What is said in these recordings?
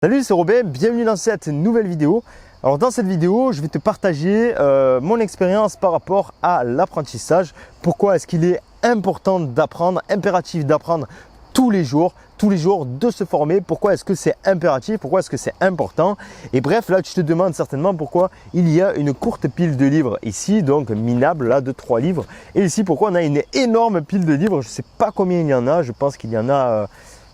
Salut, c'est Robin, bienvenue dans cette nouvelle vidéo. Alors dans cette vidéo, je vais te partager mon expérience par rapport à l'apprentissage. Pourquoi est-ce qu'il est important d'apprendre, impératif d'apprendre tous les jours de se former. Pourquoi est-ce que c'est impératif, pourquoi est-ce que c'est important. Et bref, là tu te demandes certainement pourquoi il y a une courte pile de livres ici, donc minable là de 3 livres. Et ici pourquoi on a une énorme pile de livres, je ne sais pas combien il y en a, je pense qu'il y en a...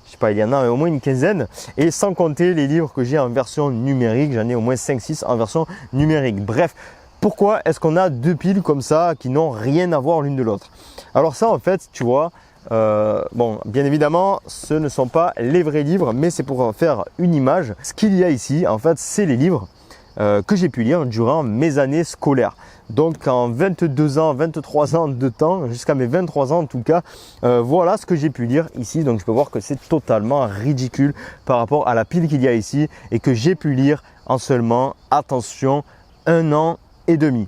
je sais pas, il y en a au moins une quinzaine, et sans compter les livres que j'ai en version numérique, j'en ai au moins 5-6 en version numérique. Bref, pourquoi est-ce qu'on a deux piles comme ça qui n'ont rien à voir l'une de l'autre? Alors ça en fait, tu vois, bon, bien évidemment, ce ne sont pas les vrais livres, mais c'est pour faire une image. Ce qu'il y a ici, en fait, c'est les livres que j'ai pu lire durant mes années scolaires. Donc en 22 ans, 23 ans de temps, jusqu'à mes 23 ans en tout cas, voilà ce que j'ai pu lire ici. Donc je peux voir que c'est totalement ridicule par rapport à la pile qu'il y a ici et que j'ai pu lire en seulement, attention, 1 an et demi.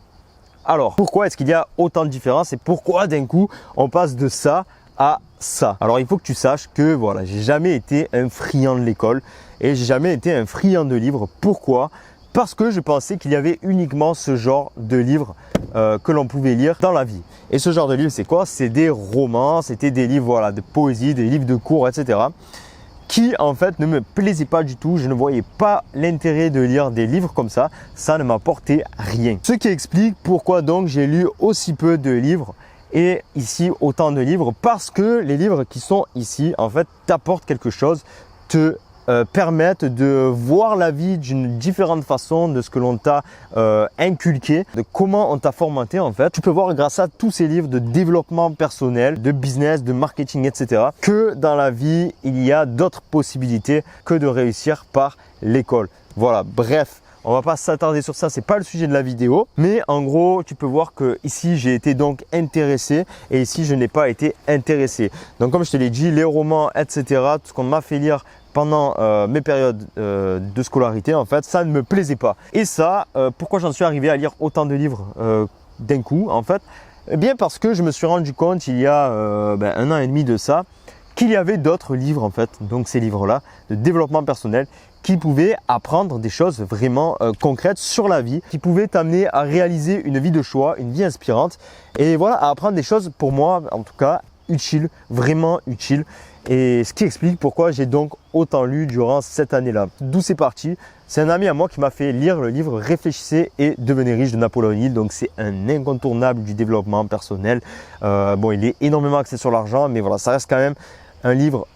Alors pourquoi est-ce qu'il y a autant de différences et pourquoi d'un coup on passe de ça à ça? Alors il faut que tu saches que voilà, j'ai jamais été un friand de l'école et j'ai jamais été un friand de livres. Pourquoi? Parce que je pensais qu'il y avait uniquement ce genre de livres que l'on pouvait lire dans la vie. Et ce genre de livre, c'est quoi? C'est des romans, c'était des livres voilà, de poésie, des livres de cours, etc. qui en fait ne me plaisaient pas du tout. Je ne voyais pas l'intérêt de lire des livres comme ça. Ça ne m'apportait rien. Ce qui explique pourquoi donc j'ai lu aussi peu de livres et ici autant de livres. Parce que les livres qui sont ici, en fait, t'apportent quelque chose, te permettent de voir la vie d'une différente façon de ce que l'on t'a inculqué, de comment on t'a formaté en fait. Tu peux voir grâce à tous ces livres de développement personnel, de business, de marketing, etc. que dans la vie, il y a d'autres possibilités que de réussir par l'école. Voilà, bref. On va pas s'attarder sur ça, c'est pas le sujet de la vidéo. Mais en gros, tu peux voir que ici, j'ai été donc intéressé et ici, je n'ai pas été intéressé. Donc comme je te l'ai dit, les romans, etc., tout ce qu'on m'a fait lire pendant mes périodes de scolarité, en fait, ça ne me plaisait pas. Et ça, pourquoi j'en suis arrivé à lire autant de livres d'un coup, en fait? Eh bien parce que je me suis rendu compte il y a 1 an et demi de ça, qu'il y avait d'autres livres en fait, donc ces livres-là, de développement personnel, qui pouvaient apprendre des choses vraiment concrètes sur la vie, qui pouvaient t'amener à réaliser une vie de choix, une vie inspirante, et voilà, à apprendre des choses pour moi, en tout cas, utiles, vraiment utiles. Et ce qui explique pourquoi j'ai donc autant lu durant cette année-là. D'où c'est parti? C'est un ami à moi qui m'a fait lire le livre Réfléchissez et devenez riche de Napoléon Hill. Donc c'est un incontournable du développement personnel. Bon, il est énormément axé sur l'argent, mais voilà, ça reste quand même un livre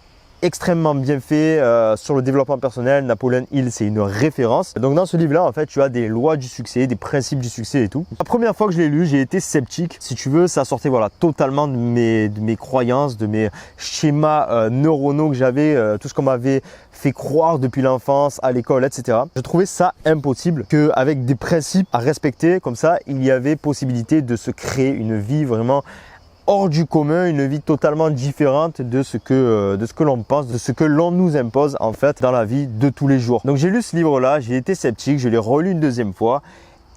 extrêmement bien fait sur le développement personnel. Napoléon Hill, c'est une référence. Donc dans ce livre-là, en fait, tu as des lois du succès, des principes du succès et tout. La première fois que je l'ai lu, j'ai été sceptique. Si tu veux, ça sortait voilà, totalement de mes croyances, de mes schémas neuronaux que j'avais, tout ce qu'on m'avait fait croire depuis l'enfance, à l'école, etc. Je trouvais ça impossible qu'avec des principes à respecter, comme ça, il y avait possibilité de se créer une vie vraiment hors du commun, une vie totalement différente de ce que l'on pense, de ce que l'on nous impose en fait dans la vie de tous les jours. Donc j'ai lu ce livre-là, j'ai été sceptique, je l'ai relu une deuxième fois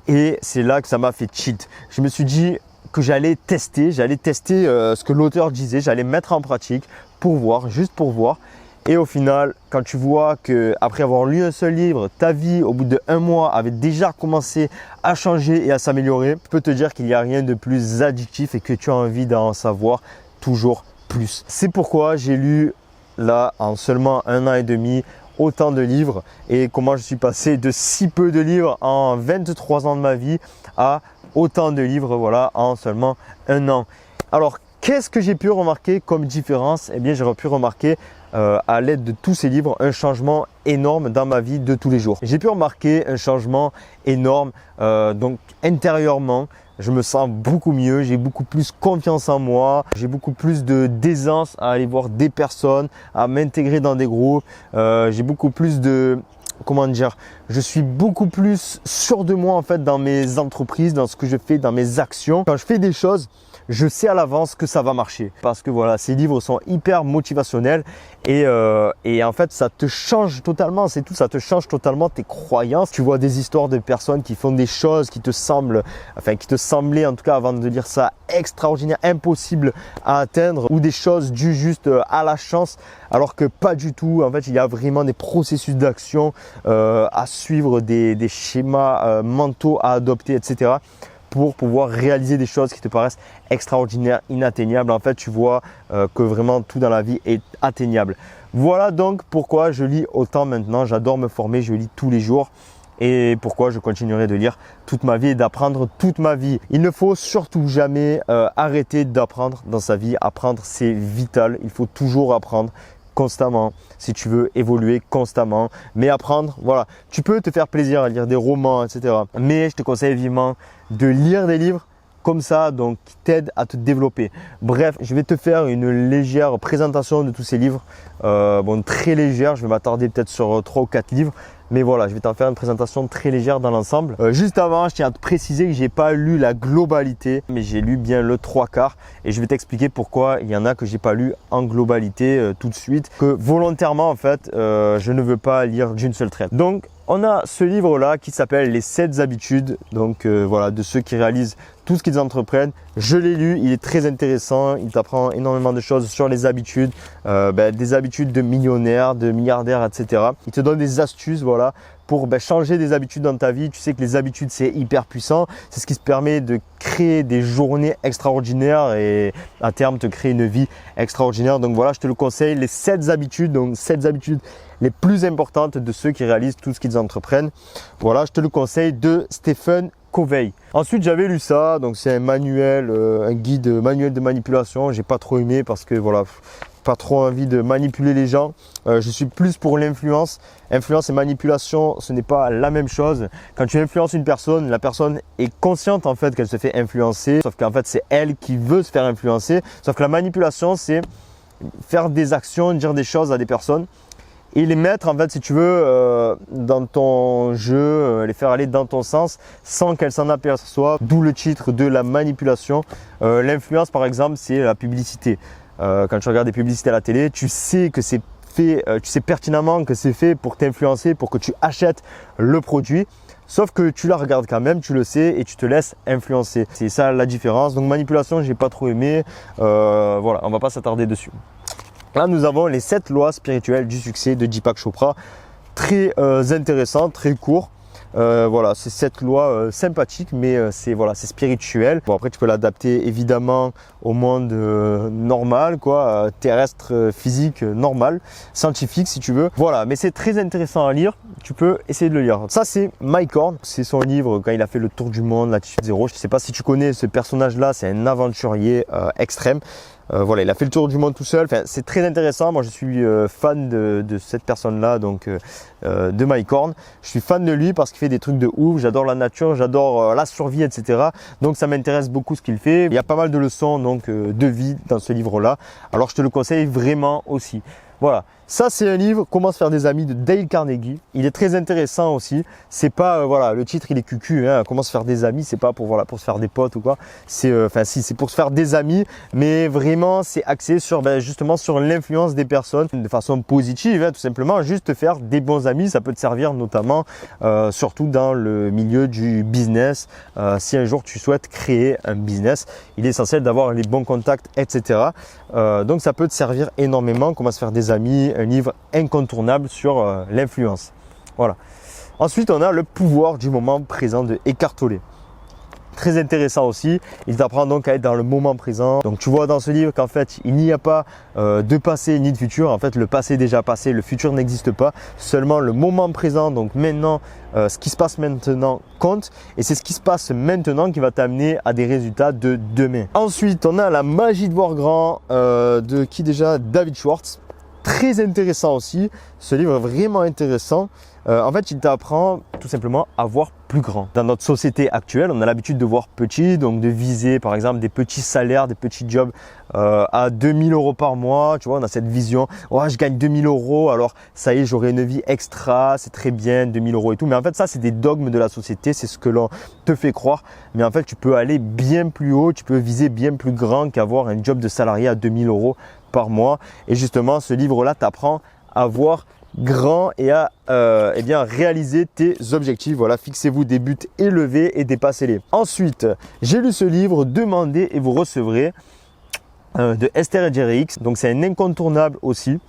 et c'est là que ça m'a fait cheat. Je me suis dit que j'allais tester ce que l'auteur disait, j'allais mettre en pratique pour voir, juste pour voir. Et au final, quand tu vois que après avoir lu un seul livre, ta vie au bout de 1 mois avait déjà commencé à changer et à s'améliorer, je peux te dire qu'il n'y a rien de plus addictif et que tu as envie d'en savoir toujours plus. C'est pourquoi j'ai lu là en seulement 1 an et demi autant de livres et comment je suis passé de si peu de livres en 23 ans de ma vie à autant de livres voilà, en seulement 1 an. Alors, qu'est-ce que j'ai pu remarquer comme différence? Eh bien, j'ai pu remarquer à l'aide de tous ces livres un changement énorme dans ma vie de tous les jours. J'ai pu remarquer un changement énorme donc intérieurement. Je me sens beaucoup mieux, j'ai beaucoup plus confiance en moi, j'ai beaucoup plus d'aisance à aller voir des personnes, à m'intégrer dans des groupes, j'ai beaucoup plus comment dire, je suis beaucoup plus sûr de moi en fait dans mes entreprises, dans ce que je fais, dans mes actions. Quand je fais des choses, je sais à l'avance que ça va marcher parce que voilà, ces livres sont hyper motivationnels et en fait ça te change totalement, c'est tout, ça te change totalement tes croyances. Tu vois des histoires de personnes qui font des choses qui te semblent, enfin qui te semblaient en tout cas avant de dire ça extraordinaire, impossible à atteindre, ou des choses dues juste à la chance, alors que pas du tout. En fait il y a vraiment des processus d'action à suivre, des schémas mentaux à adopter, etc. pour pouvoir réaliser des choses qui te paraissent extraordinaires, inatteignables. En fait, tu vois que vraiment tout dans la vie est atteignable. Voilà donc pourquoi je lis autant maintenant. J'adore me former, je lis tous les jours. Et pourquoi je continuerai de lire toute ma vie et d'apprendre toute ma vie. Il ne faut surtout jamais arrêter d'apprendre dans sa vie. Apprendre, c'est vital. Il faut toujours apprendre constamment si tu veux évoluer constamment. Mais apprendre, voilà, tu peux te faire plaisir à lire des romans, etc. Mais je te conseille vivement de lire des livres comme ça, donc qui t'aident à te développer. Bref, je vais te faire une légère présentation de tous ces livres. Bon, très légère, je vais m'attarder peut-être sur 3 ou 4 livres. Mais voilà, je vais t'en faire une présentation très légère dans l'ensemble. Juste avant, je tiens à te préciser que j'ai pas lu la globalité, mais j'ai lu bien le 3/4. Et je vais t'expliquer pourquoi il y en a que j'ai pas lu en globalité tout de suite. Que volontairement, en fait, je ne veux pas lire d'une seule traite. Donc, on a ce livre-là qui s'appelle Les 7 habitudes. Donc voilà, de ceux qui réalisent tout ce qu'ils entreprennent. Je l'ai lu, il est très intéressant. Il t'apprend énormément de choses sur les habitudes, des habitudes de millionnaires, de milliardaires, etc. Il te donne des astuces, voilà, pour changer des habitudes dans ta vie. Tu sais que les habitudes, c'est hyper puissant. C'est ce qui te permet de créer des journées extraordinaires et à terme te créer une vie extraordinaire. Donc voilà, je te le conseille. Les 7 habitudes, donc 7 habitudes les plus importantes de ceux qui réalisent tout ce qu'ils entreprennent. Voilà, je te le conseille, de Stephen Covey. Ensuite, j'avais lu ça, donc c'est un manuel, un guide manuel de manipulation. J'ai pas trop aimé parce que voilà, pas trop envie de manipuler les gens. Je suis plus pour l'influence. Influence et manipulation, ce n'est pas la même chose. Quand tu influences une personne, la personne est consciente en fait qu'elle se fait influencer, sauf qu'en fait c'est elle qui veut se faire influencer. Sauf que la manipulation, c'est faire des actions, dire des choses à des personnes et les mettre en fait, si tu veux, dans ton jeu, les faire aller dans ton sens sans qu'elles s'en aperçoivent, d'où le titre de la manipulation. L'influence par exemple, c'est la publicité. Quand tu regardes des publicités à la télé, tu sais que c'est fait, tu sais pertinemment que c'est fait pour t'influencer, pour que tu achètes le produit. Sauf que tu la regardes quand même, tu le sais et tu te laisses influencer. C'est ça la différence. Donc manipulation, j'ai pas trop aimé. Voilà, on va pas s'attarder dessus. Là, nous avons les 7 lois spirituelles du succès de Deepak Chopra. Très intéressant, très court. Voilà, c'est 7 lois sympathiques, mais c'est voilà, c'est spirituel. Bon, après, tu peux l'adapter évidemment au monde normal, quoi, terrestre, physique, normal, scientifique si tu veux. Voilà, mais c'est très intéressant à lire. Tu peux essayer de le lire. Ça, c'est Mike Horn. C'est son livre quand il a fait le tour du monde, Latitude Zéro. Je ne sais pas si tu connais ce personnage-là. C'est un aventurier extrême. Voilà, il a fait le tour du monde tout seul. Enfin, c'est très intéressant. Moi, je suis fan de cette personne-là, donc de Mike Horn. Je suis fan de lui parce qu'il fait des trucs de ouf. J'adore la nature, j'adore la survie, etc. Donc, ça m'intéresse beaucoup ce qu'il fait. Il y a pas mal de leçons donc de vie dans ce livre-là. Alors, je te le conseille vraiment aussi. Voilà, ça c'est un livre, Comment se faire des amis, de Dale Carnegie. Il est très intéressant aussi. C'est pas voilà, le titre il est cucu, hein, Comment se faire des amis, c'est pas pour voilà, pour se faire des potes ou quoi. C'est enfin si, c'est pour se faire des amis, mais vraiment c'est axé sur justement sur l'influence des personnes de façon positive, hein, tout simplement. Juste faire des bons amis, ça peut te servir notamment surtout dans le milieu du business. Si un jour tu souhaites créer un business, il est essentiel d'avoir les bons contacts, etc. Donc ça peut te servir énormément. Comment se faire des amis, un livre incontournable sur l'influence. Voilà. Ensuite, on a Le pouvoir du moment présent de Eckhart Tolle. Très intéressant aussi. Il t'apprend donc à être dans le moment présent. Donc tu vois dans ce livre qu'en fait, il n'y a pas de passé ni de futur. En fait, le passé est déjà passé, le futur n'existe pas. Seulement le moment présent. Donc maintenant, ce qui se passe maintenant compte. Et c'est ce qui se passe maintenant qui va t'amener à des résultats de demain. Ensuite, on a La magie de voir grand de qui déjà? David Schwartz. Très intéressant aussi. Ce livre est vraiment intéressant. En fait, il t'apprend tout simplement à voir plus grand. Dans notre société actuelle, on a l'habitude de voir petit, donc de viser par exemple des petits salaires, des petits jobs à 2000 € par mois. Tu vois, on a cette vision, oh, je gagne 2000 €, alors ça y est, j'aurai une vie extra, c'est très bien, 2000 € et tout. Mais en fait, ça, c'est des dogmes de la société, c'est ce que l'on te fait croire. Mais en fait, tu peux aller bien plus haut, tu peux viser bien plus grand qu'avoir un job de salarié à 2000 € par mois. Et justement, ce livre-là t'apprend à voir grand et à eh bien, réaliser tes objectifs. Voilà, fixez-vous des buts élevés et dépassez-les. Ensuite, j'ai lu ce livre, Demandez et vous recevrez, de Esther et Jerry Hicks. Donc c'est un incontournable aussi.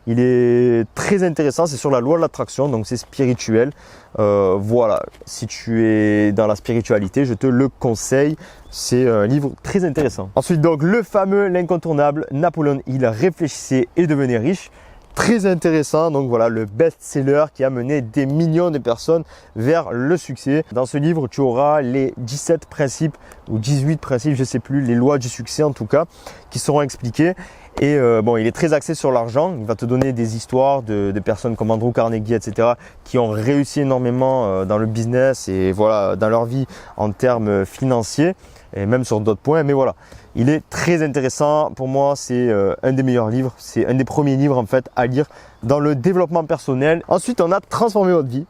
Il est très intéressant, c'est sur la loi de l'attraction, donc c'est spirituel. Voilà, si tu es dans la spiritualité, je te le conseille. C'est un livre très intéressant. Ensuite, donc le fameux, l'incontournable Napoléon Hill, Réfléchissez et devenez riche. Très intéressant, donc voilà, le best-seller qui a mené des millions de personnes vers le succès. Dans ce livre, tu auras les 17 principes ou 18 principes, je ne sais plus, les lois du succès en tout cas, qui seront expliquées. Et bon, il est très axé sur l'argent. Il va te donner des histoires de personnes comme Andrew Carnegie, etc., qui ont réussi énormément dans le business et voilà, dans leur vie en termes financiers et même sur d'autres points. Mais voilà, il est très intéressant. Pour moi, c'est un des meilleurs livres. C'est un des premiers livres en fait à lire dans le développement personnel. Ensuite, on a Transformer votre vie.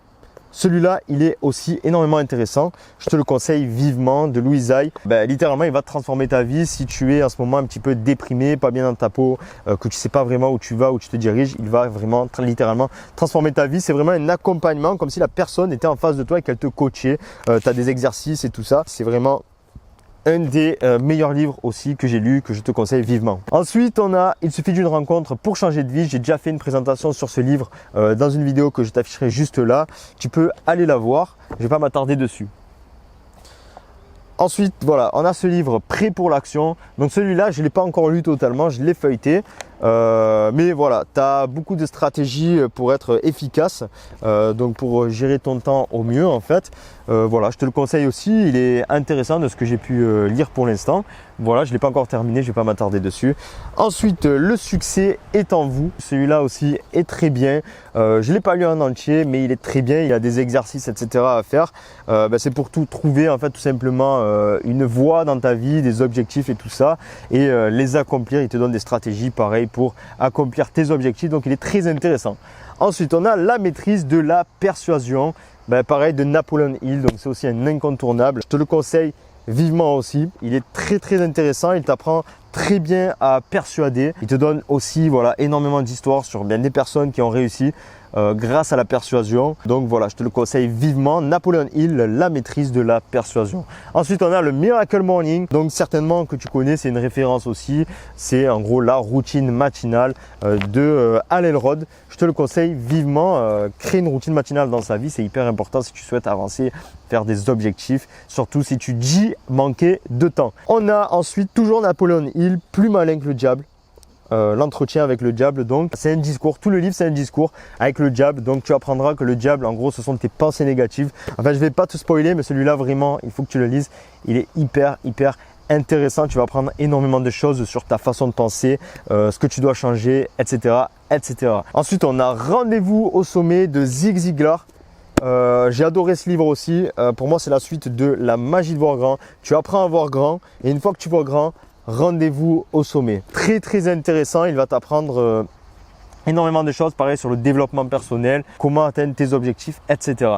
Celui-là, il est aussi énormément intéressant. Je te le conseille vivement, de Louis Hay. Littéralement, il va transformer ta vie. Si tu es en ce moment un petit peu déprimé, pas bien dans ta peau, que tu ne sais pas vraiment où tu vas, où tu te diriges, il va vraiment littéralement transformer ta vie. C'est vraiment un accompagnement, comme si la personne était en face de toi et qu'elle te coachait. Tu as des exercices et tout ça. C'est vraiment un des meilleurs livres aussi que j'ai lu, que je te conseille vivement. Ensuite, on a Il suffit d'une rencontre pour changer de vie. J'ai déjà fait une présentation sur ce livre dans une vidéo que je t'afficherai juste là. Tu peux aller la voir. Je ne vais pas m'attarder dessus. Ensuite, voilà, on a ce livre Prêt pour l'action. Donc celui-là, je ne l'ai pas encore lu totalement, je l'ai feuilleté. Mais voilà, tu as beaucoup de stratégies pour être efficace, donc pour gérer ton temps au mieux en fait. Voilà, je te le conseille aussi, il est intéressant de ce que j'ai pu lire pour l'instant. Voilà, je ne l'ai pas encore terminé, je ne vais pas m'attarder dessus. Ensuite, Le succès est en vous. Celui-là aussi est très bien. Je ne l'ai pas lu en entier, mais il est très bien. Il y a des exercices, etc. à faire. C'est pour tout trouver en fait tout simplement une voie dans ta vie, des objectifs et tout ça, et les accomplir. Il te donne des stratégies pareilles pour accomplir tes objectifs. Donc, il est très intéressant. Ensuite, on a La maîtrise de la persuasion. Pareil, de Napoléon Hill. Donc, c'est aussi un incontournable. Je te le conseille vivement aussi. Il est très très intéressant. Il t'apprend très bien à persuader. Il te donne aussi voilà, énormément d'histoires sur bien des personnes qui ont réussi grâce à la persuasion. Donc voilà, je te le conseille vivement. Napoléon Hill, La maîtrise de la persuasion. Ensuite, on a le Miracle Morning. Donc certainement que tu connais, c'est une référence aussi. C'est en gros la routine matinale de Hal Elrod. Je te le conseille vivement. Créer une routine matinale dans sa vie, c'est hyper important si tu souhaites avancer, faire des objectifs, surtout si tu dis manquer de temps. On a ensuite toujours Napoléon Hill, Plus malin que le diable. L'entretien avec le diable, donc c'est un discours, tout le livre c'est un discours avec le diable, donc tu apprendras que le diable en gros ce sont tes pensées négatives. Enfin, je vais pas te spoiler, mais celui-là vraiment il faut que tu le lises, il est hyper intéressant. Tu vas apprendre énormément de choses sur ta façon de penser, ce que tu dois changer, etc. Ensuite, on a Rendez-vous au sommet de Zig Ziglar. J'ai adoré ce livre aussi. Pour moi, c'est la suite de La magie de voir grand. Tu apprends à voir grand, et une fois que tu vois grand, Rendez-vous au sommet. Très très intéressant. Il va t'apprendre énormément de choses, pareil sur le développement personnel, comment atteindre tes objectifs, etc.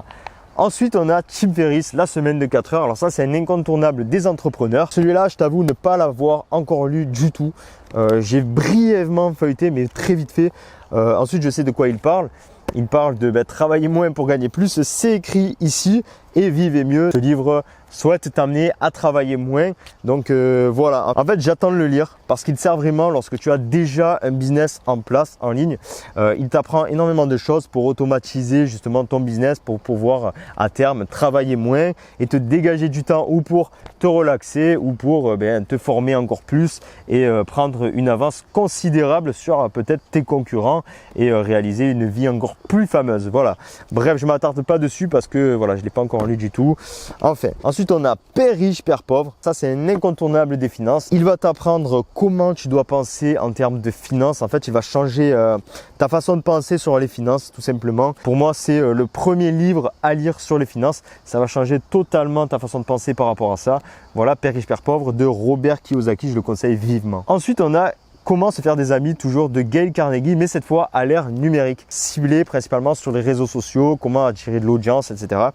Ensuite, on a Tim Ferriss, La semaine de 4 heures. Alors ça, c'est un incontournable des entrepreneurs. Celui-là, je t'avoue ne pas l'avoir encore lu du tout. J'ai brièvement feuilleté, mais très vite fait. Ensuite, je sais de quoi il parle. Il parle de travailler moins pour gagner plus. C'est écrit ici. Et Vivez mieux. Ce livre souhaite t'amener à travailler moins. Donc voilà. En fait, j'attends de le lire parce qu'il sert vraiment lorsque tu as déjà un business en place en ligne. Il t'apprend énormément de choses pour automatiser justement ton business, pour pouvoir à terme travailler moins et te dégager du temps ou pour te relaxer ou pour te former encore plus et prendre une avance considérable sur peut-être tes concurrents et réaliser une vie encore plus fameuse. Voilà. Bref, je ne m'attarde pas dessus parce que voilà, je ne l'ai pas encore encore lu du tout. Enfin, ensuite on a Père riche, Père pauvre. Ça c'est un incontournable des finances. Il va t'apprendre comment tu dois penser en termes de finances. En fait, il va changer ta façon de penser sur les finances tout simplement. Pour moi, c'est le premier livre à lire sur les finances. Ça va changer totalement ta façon de penser par rapport à ça. Voilà, Père riche, Père pauvre de Robert Kiyosaki, je le conseille vivement. Ensuite, on a Comment se faire des amis, toujours de Dale Carnegie, mais cette fois à l'ère numérique, ciblé principalement sur les réseaux sociaux, comment attirer de l'audience, etc.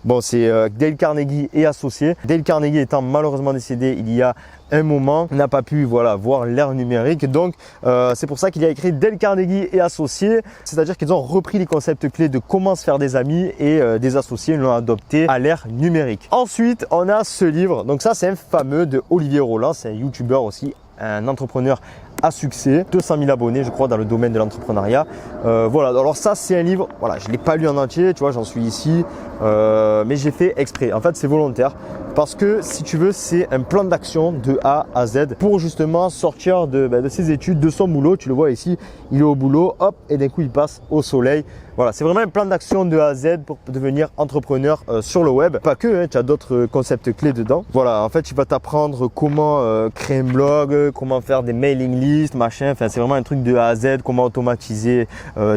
Bon, c'est Dale Carnegie et associé. Dale Carnegie étant malheureusement décédé il y a un moment, n'a pas pu voir l'ère numérique. Donc, c'est pour ça qu'il a écrit Dale Carnegie et associés, c'est-à-dire qu'ils ont repris les concepts clés de comment se faire des amis et des associés l'ont adopté à l'ère numérique. Ensuite, on a ce livre. Donc ça, c'est un fameux de Olivier Roland, c'est un YouTuber aussi, un entrepreneur à succès, 200 000 abonnés je crois dans le domaine de l'entrepreneuriat. Voilà, alors ça c'est un livre, voilà, je ne l'ai pas lu en entier, tu vois, j'en suis ici, mais j'ai fait exprès. En fait, c'est volontaire parce que si tu veux, c'est un plan d'action de A à Z pour justement sortir de ses études, de son boulot. Tu le vois ici, il est au boulot, hop, et d'un coup il passe au soleil. Voilà, c'est vraiment un plan d'action de A à Z pour devenir entrepreneur sur le web. Pas que, hein, tu as d'autres concepts clés dedans. Voilà, en fait, il va t'apprendre comment créer un blog, comment faire des mailing lists, machin. Enfin, c'est vraiment un truc de A à Z, comment automatiser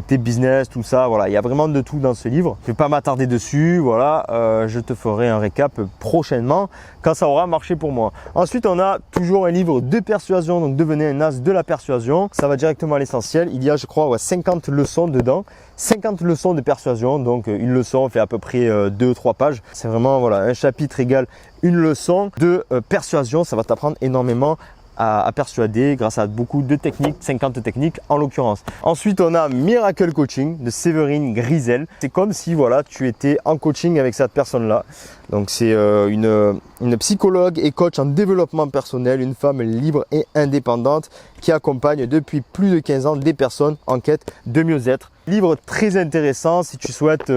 tes business, tout ça. Voilà, il y a vraiment de tout dans ce livre. Je ne vais pas m'attarder dessus. Voilà, je te ferai un récap prochainement quand ça aura marché pour moi. Ensuite, on a toujours un livre de persuasion, donc devenez un as de la persuasion. Ça va directement à l'essentiel. Il y a, je crois, 50 leçons dedans. 50 leçons de persuasion, donc une leçon fait à peu près 2-3 pages. C'est vraiment voilà, un chapitre égale une leçon de persuasion. Ça va t'apprendre énormément à persuader grâce à beaucoup de techniques, 50 techniques en l'occurrence. Ensuite, on a Miracle Coaching de Séverine Grisel. C'est comme si voilà, tu étais en coaching avec cette personne-là. Donc c'est une psychologue et coach en développement personnel, une femme libre et indépendante qui accompagne depuis plus de 15 ans des personnes en quête de mieux-être. Livre très intéressant si tu souhaites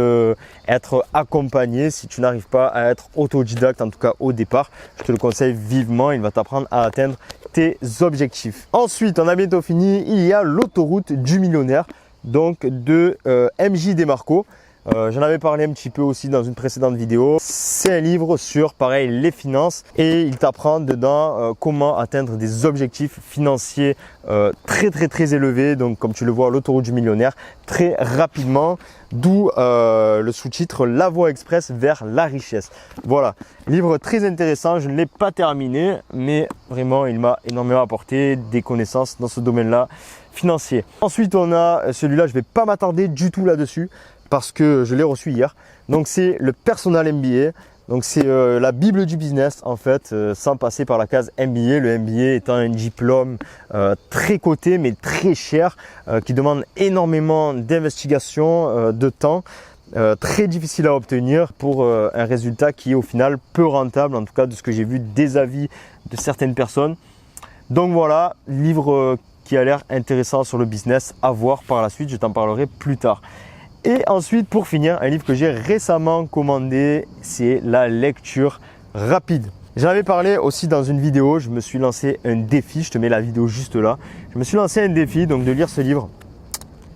être accompagné, si tu n'arrives pas à être autodidacte, en tout cas au départ. Je te le conseille vivement, il va t'apprendre à atteindre tes objectifs. Ensuite, on a bientôt fini, il y a l'autoroute du millionnaire, donc de MJ Demarco. J'en avais parlé un petit peu aussi dans une précédente vidéo. C'est un livre sur, pareil, les finances et il t'apprend dedans comment atteindre des objectifs financiers très élevés. Donc, comme tu le vois, l'autoroute du millionnaire, très rapidement. D'où le sous-titre La voie express vers la richesse. Voilà, livre très intéressant. Je ne l'ai pas terminé, mais vraiment, il m'a énormément apporté des connaissances dans ce domaine-là financier. Ensuite, on a celui-là, je ne vais pas m'attarder du tout là-dessus, parce que je l'ai reçu hier. Donc c'est le Personal MBA. Donc c'est la Bible du business en fait, sans passer par la case MBA. Le MBA étant un diplôme très coté mais très cher, qui demande énormément d'investigation, de temps, très difficile à obtenir pour un résultat qui est au final peu rentable, en tout cas de ce que j'ai vu des avis de certaines personnes. Donc voilà, livre qui a l'air intéressant sur le business à voir par la suite, je t'en parlerai plus tard. Et ensuite, pour finir, un livre que j'ai récemment commandé, c'est La lecture rapide. J'en avais parlé aussi dans une vidéo, je me suis lancé un défi, je te mets la vidéo juste là. Je me suis lancé un défi donc de lire ce livre.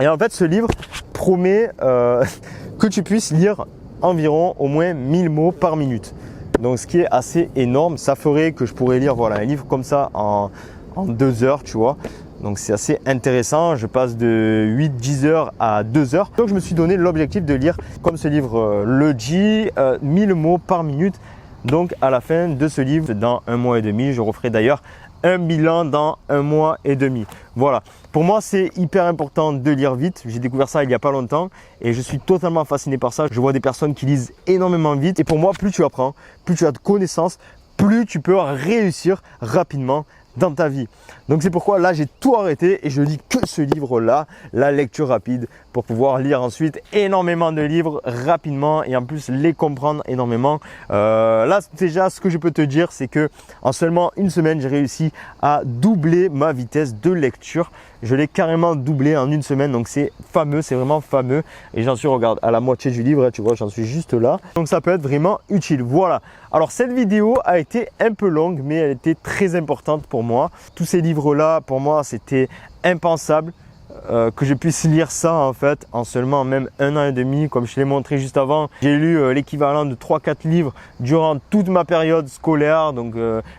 Et en fait, ce livre promet que tu puisses lire environ au moins 1000 mots par minute. Donc ce qui est assez énorme, ça ferait que je pourrais lire voilà, un livre comme ça en 2 heures, tu vois. Donc c'est assez intéressant, je passe de 8-10 heures à 2 heures. Donc je me suis donné l'objectif de lire, comme ce livre le dit, 1000 mots par minute. Donc à la fin de ce livre, dans 1 mois et demi, je referai d'ailleurs un bilan dans 1 mois et demi. Voilà, pour moi c'est hyper important de lire vite. J'ai découvert ça il n'y a pas longtemps et je suis totalement fasciné par ça. Je vois des personnes qui lisent énormément vite et pour moi, plus tu apprends, plus tu as de connaissances, plus tu peux réussir rapidement dans ta vie. Donc c'est pourquoi là j'ai tout arrêté et je lis que ce livre là, La lecture rapide, pour pouvoir lire ensuite énormément de livres rapidement et en plus les comprendre énormément. Là déjà ce que je peux te dire c'est que en seulement une semaine j'ai réussi à doubler ma vitesse de lecture. Je l'ai carrément doublé en une semaine, donc c'est fameux, c'est vraiment fameux et j'en suis, regarde, à la moitié du livre, tu vois, j'en suis juste là. Donc ça peut être vraiment utile. Voilà, alors cette vidéo a été un peu longue mais elle était très importante pour moi. Tous ces livres là pour moi c'était impensable que je puisse lire ça en fait en seulement même 1 an et demi. Comme je l'ai montré juste avant, j'ai lu l'équivalent de 3-4 livres durant toute ma période scolaire, donc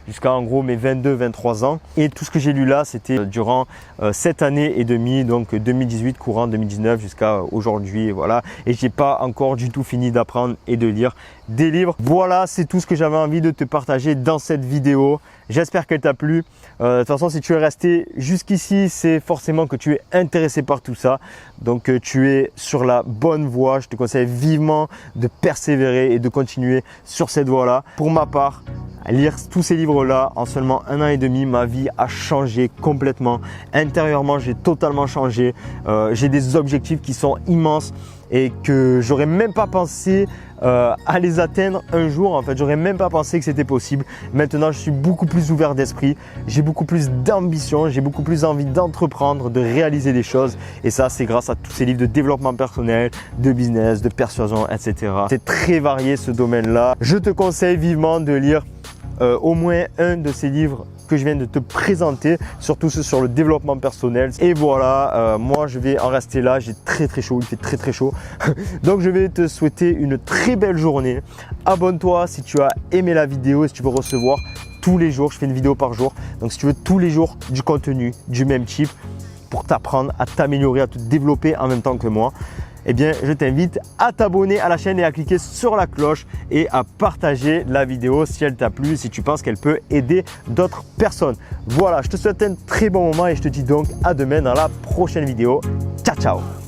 jusqu'à en gros mes 22-23 ans. Et tout ce que j'ai lu là, c'était durant 7 années et demie, donc 2018 courant 2019 jusqu'à aujourd'hui. Voilà. Et j'ai pas encore du tout fini d'apprendre et de lire des livres. Voilà, c'est tout ce que j'avais envie de te partager dans cette vidéo. J'espère qu'elle t'a plu. De toute façon, si tu es resté jusqu'ici, c'est forcément que tu es intéressé par tout ça. Donc, tu es sur la bonne voie. Je te conseille vivement de persévérer et de continuer sur cette voie-là. Pour ma part, lire tous ces livres-là en seulement 1 an et demi, ma vie a changé complètement. Intérieurement, j'ai totalement changé. J'ai des objectifs qui sont immenses et que j'aurais même pas pensé à les atteindre un jour. En fait, j'aurais même pas pensé que c'était possible. Maintenant, je suis beaucoup plus ouvert d'esprit. J'ai beaucoup plus d'ambition. J'ai beaucoup plus envie d'entreprendre, de réaliser des choses. Et ça, c'est grâce à tous ces livres de développement personnel, de business, de persuasion, etc. C'est très varié ce domaine-là. Je te conseille vivement de lire au moins un de ces livres que je viens de te présenter, surtout ceux sur le développement personnel. Et voilà, moi je vais en rester là, j'ai très chaud, il fait très chaud. Donc je vais te souhaiter une très belle journée. Abonne-toi si tu as aimé la vidéo et si tu veux recevoir tous les jours, je fais une vidéo par jour. Donc si tu veux tous les jours du contenu du même type pour t'apprendre à t'améliorer, à te développer en même temps que moi, eh bien, je t'invite à t'abonner à la chaîne et à cliquer sur la cloche et à partager la vidéo si elle t'a plu, si tu penses qu'elle peut aider d'autres personnes. Voilà, je te souhaite un très bon moment et je te dis donc à demain dans la prochaine vidéo. Ciao, ciao!